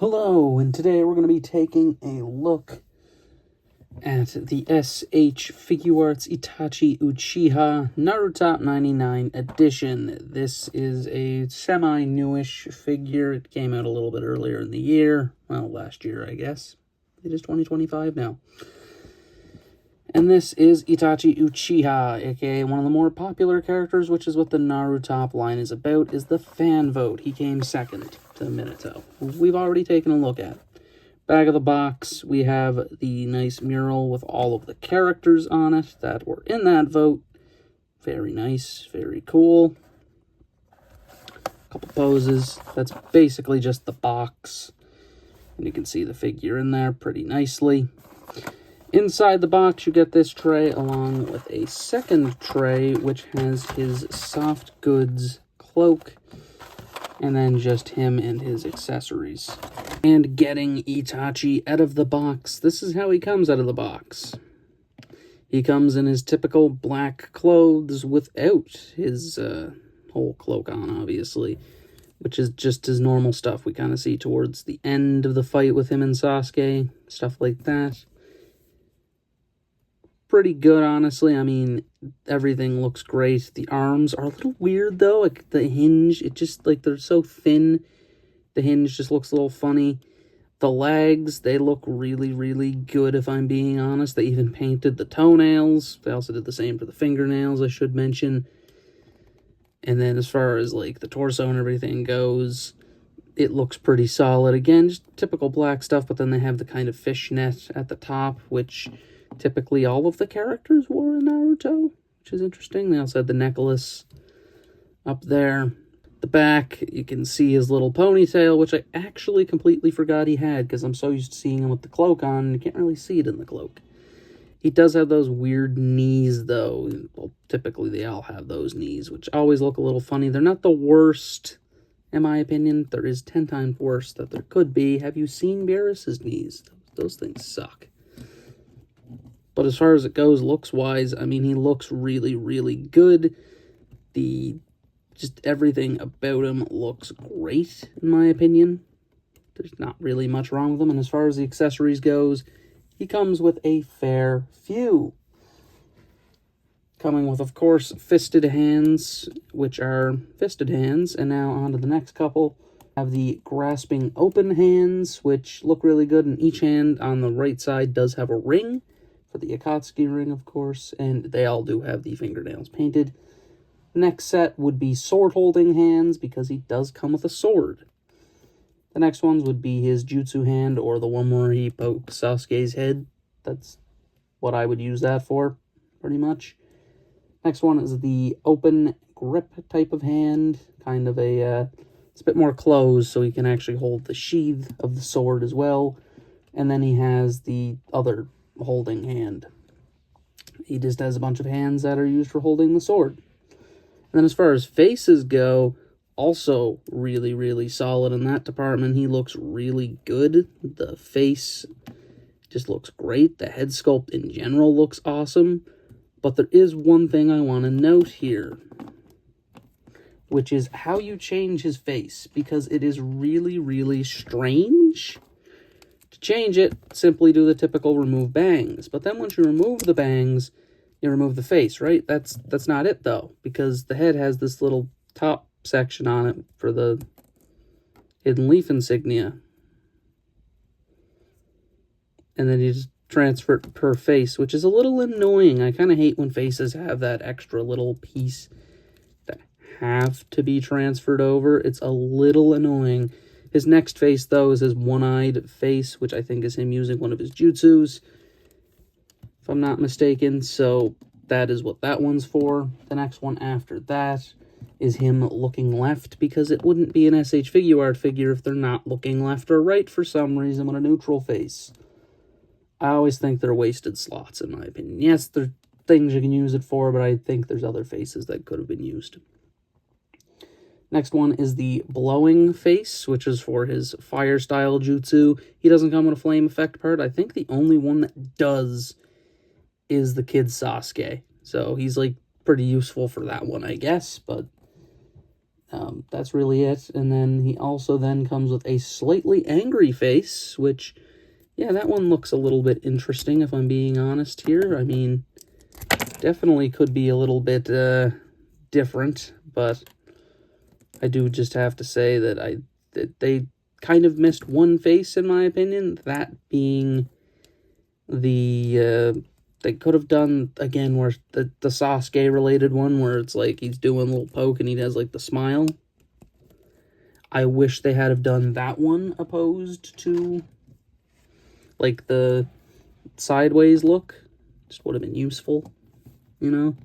Hello, and today we're going to be taking a look at the SH Figuarts Itachi Uchiha narutop99 edition. This is a semi-newish figure. It came out a little bit earlier in the year. Well, last year, I guess. It is 2025 now. And this is Itachi Uchiha, aka one of the more popular characters, which is what the Narutop line is about, is the fan vote. He came second to Minato. We've already taken a look at. Back of the box, we have the nice mural with all of the characters on it that were in that vote. Very nice, very cool. A couple poses. That's basically just the box. And you can see the figure in there pretty nicely. Inside the box, you get this tray along with a second tray, which has his soft goods cloak, and then just him and his accessories. And getting Itachi out of the box, this is how he comes out of the box. He comes in his typical black clothes without his whole cloak on, obviously, which is just his normal stuff we kind of see towards the end of the fight with him and Sasuke, stuff like that. Pretty good, honestly. I mean, everything looks great. The arms are a little weird, though. Like, the hinge, it just, like, they're so thin. The hinge just looks a little funny. The legs, they look really, really good, if I'm being honest. They even painted the toenails. They also did the same for the fingernails, I should mention. And then as far as, like, the torso and everything goes, it looks pretty solid. Again, just typical black stuff, but then they have the kind of fishnet at the top, which typically all of the characters wore in Naruto, which is interesting. They also had the necklace up there. The back, you can see his little ponytail, which I actually completely forgot he had, because I'm so used to seeing him with the cloak on, and you can't really see it in the cloak. He does have those weird knees, though. Well, typically they all have those knees, which always look a little funny. They're not the worst, in my opinion. There is 10 times worse that there could be. Have you seen Beerus's knees? Those things suck. But as far as it goes, looks-wise, I mean, he looks really, really good. Just everything about him looks great, in my opinion. There's not really much wrong with him. And as far as the accessories goes, he comes with a fair few. Coming with, of course, fisted hands, which are fisted hands. And now on to the next couple. Have the grasping open hands, which look really good. And each hand on the right side does have a ring. For the Akatsuki ring, of course, and they all do have the fingernails painted. Next set would be sword-holding hands, because he does come with a sword. The next ones would be his jutsu hand, or the one where he pokes Sasuke's head. That's what I would use that for, pretty much. Next one is the open grip type of hand, kind of a, it's a bit more closed, so he can actually hold the sheath of the sword as well. And then he has the other holding hand. He just has a bunch of hands that are used for holding the sword. And then as far as faces go, also really, really solid in that department. He looks really good. The face just looks great. The head sculpt in general looks awesome. But there is one thing I want to note here, which is how you change his face, because it is really, really strange. To change it, simply do the typical remove bangs. But then once you remove the bangs, you remove the face, right? That's not it, though, because the head has this little top section on it for the hidden leaf insignia. And then you just transfer it per face, which is a little annoying. I kind of hate when faces have that extra little piece that have to be transferred over. It's a little annoying. His next face, though, is his one-eyed face, which I think is him using one of his jutsus, if I'm not mistaken. So that is what that one's for. The next one after that is him looking left, because it wouldn't be an SH Figuart figure if they're not looking left or right for some reason with a neutral face. I always think they're wasted slots, in my opinion. Yes, there are things you can use it for, but I think there's other faces that could have been used. Next one is the blowing face, which is for his fire style jutsu. He doesn't come with a flame effect part. I think the only one that does is the kid Sasuke. So he's like pretty useful for that one, I guess. But That's really it. And then he also then comes with a slightly angry face, which, yeah, that one looks a little bit interesting, if I'm being honest here. I mean, definitely could be a little bit different, but I do just have to say that they kind of missed one face, in my opinion, that being the they could have done, again, where the Sasuke related one, where it's like he's doing a little poke and he does like the smile. I wish they had have done that one opposed to like the sideways look. Just would have been useful, you know.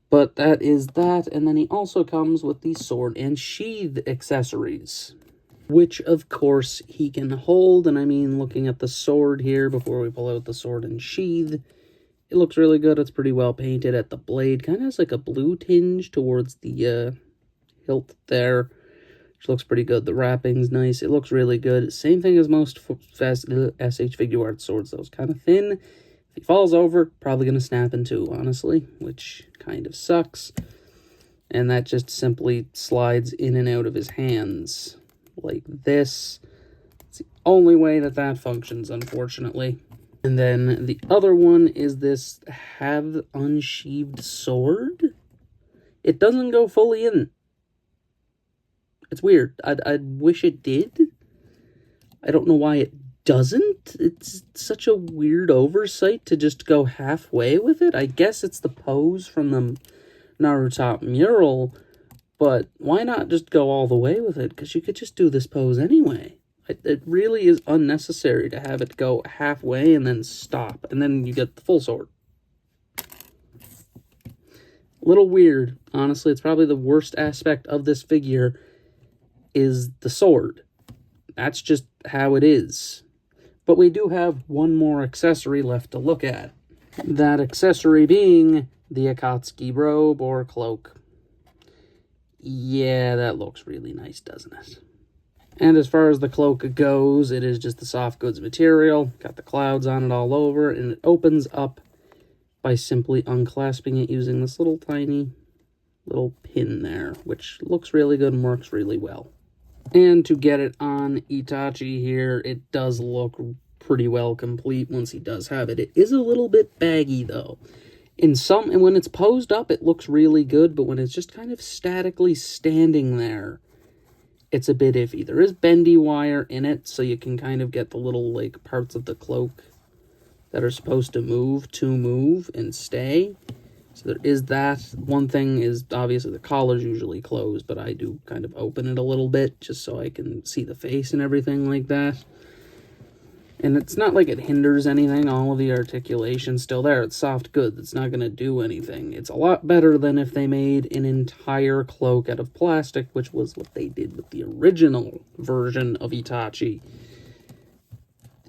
But that is that, and then he also comes with the sword and sheath accessories, which of course he can hold. And I mean, looking at the sword here before we pull out the sword and sheath, it looks really good. It's pretty well painted at the blade. Kind of has like a blue tinge towards the hilt there, which looks pretty good. The wrapping's nice. It looks really good. Same thing as most fast SH Figuarts swords, though. It's kind of thin. If he falls over, probably going to snap in two, honestly, which kind of sucks. And that just simply slides in and out of his hands like this. It's the only way that that functions, unfortunately. And then the other one is this have unsheathed sword. It doesn't go fully in. It's weird. I wish it did. I don't know why it doesn't. It's such a weird oversight to just go halfway with it. I guess it's the pose from the Narutop mural, but why not just go all the way with it? Because you could just do this pose anyway. It really is unnecessary to have it go halfway and then stop, and then you get the full sword. Little weird, honestly. It's probably the worst aspect of this figure is the sword. That's just how it is. But we do have one more accessory left to look at. That accessory being the Akatsuki robe or cloak. Yeah, that looks really nice, doesn't it? And as far as the cloak goes, it is just the soft goods material. Got the clouds on it all over, and it opens up by simply unclasping it using this little tiny little pin there, which looks really good and works really well. And to get it on Itachi here, it does look pretty well complete once he does have it. It is a little bit baggy, though. And when it's posed up, it looks really good, but when it's just kind of statically standing there, it's a bit iffy. There is bendy wire in it, so you can kind of get the little, like, parts of the cloak that are supposed to move and stay. So there is that. One thing is, obviously, the collar's usually closed, but I do kind of open it a little bit just so I can see the face and everything like that. And it's not like it hinders anything. All of the articulation's still there. It's soft goods. It's not going to do anything. It's a lot better than if they made an entire cloak out of plastic, which was what they did with the original version of Itachi.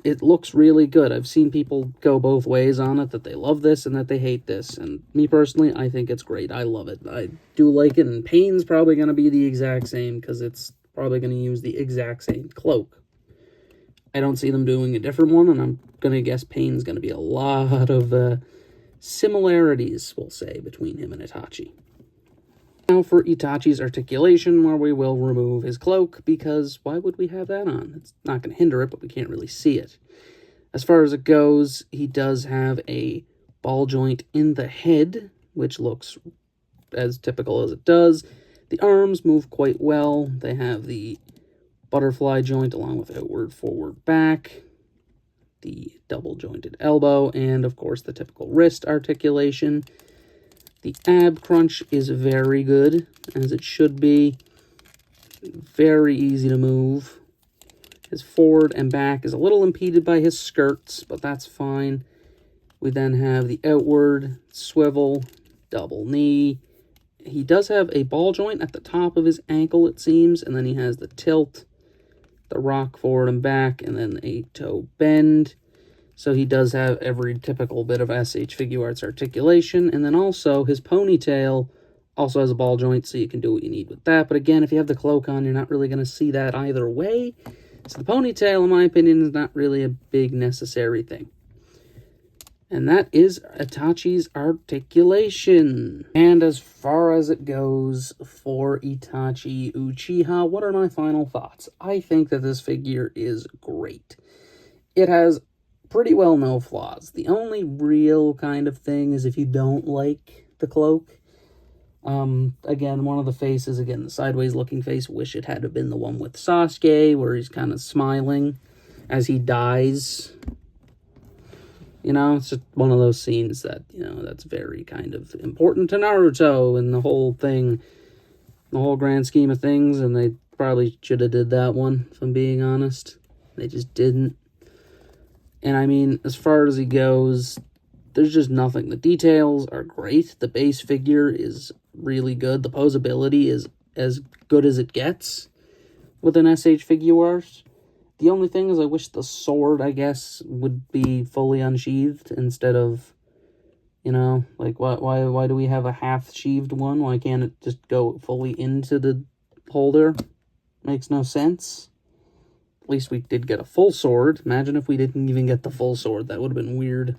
It looks really good. I've seen people go both ways on it, that they love this and that they hate this. And me personally, I think it's great. I love it. I do like it, and Pain's probably going to be the exact same because it's probably going to use the exact same cloak. I don't see them doing a different one, and I'm going to guess Pain's going to be a lot of similarities, we'll say, between him and Itachi. Now for Itachi's articulation, where we will remove his cloak, because why would we have that on? It's not going to hinder it, but we can't really see it. As far as it goes, he does have a ball joint in the head, which looks as typical as it does. The arms move quite well. They have the butterfly joint along with outward, forward, back, the double jointed elbow, and of course the typical wrist articulation. The ab crunch is very good, as it should be. Very easy to move. His forward and back is a little impeded by his skirts, but that's fine. We then have the outward, swivel, double knee. He does have a ball joint at the top of his ankle, it seems, and then he has the tilt, the rock forward and back, and then a toe bend. So he does have every typical bit of SH Figuarts articulation. And then also his ponytail also has a ball joint, so you can do what you need with that. But again, if you have the cloak on, you're not really going to see that either way. So the ponytail, in my opinion, is not really a big necessary thing. And that is Itachi's articulation. And as far as it goes for Itachi Uchiha, what are my final thoughts? I think that this figure is great. It has pretty well no flaws. The only real kind of thing is if you don't like the cloak. Again, one of the faces, again, the sideways looking face, wish it had to have been the one with Sasuke, where he's kind of smiling as he dies. You know, it's just one of those scenes that, you know, that's very kind of important to Naruto and the whole thing, the whole grand scheme of things, and they probably should have did that one, if I'm being honest. They just didn't. And I mean, as far as he goes, there's just nothing. The details are great. The base figure is really good. The posability is as good as it gets with an SH Figuarts. The only thing is I wish the sword, I guess, would be fully unsheathed instead of, you know, like, why do we have a half-sheathed one? Why can't it just go fully into the holder? Makes no sense. At least we did get a full sword. Imagine if we didn't even get the full sword. That would have been weird.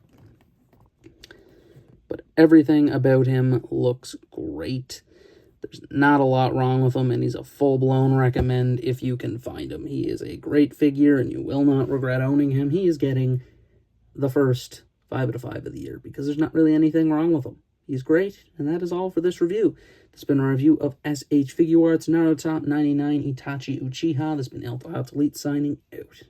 But everything about him looks great. There's not a lot wrong with him, and he's a full-blown recommend if you can find him. He is a great figure, and you will not regret owning him. He is getting the first 5 out of 5 of the year, because there's not really anything wrong with him. He's great, and that is all for this review. This has been a review of SH Figuarts, narutop99, Itachi Uchiha. This has been Elite signing out.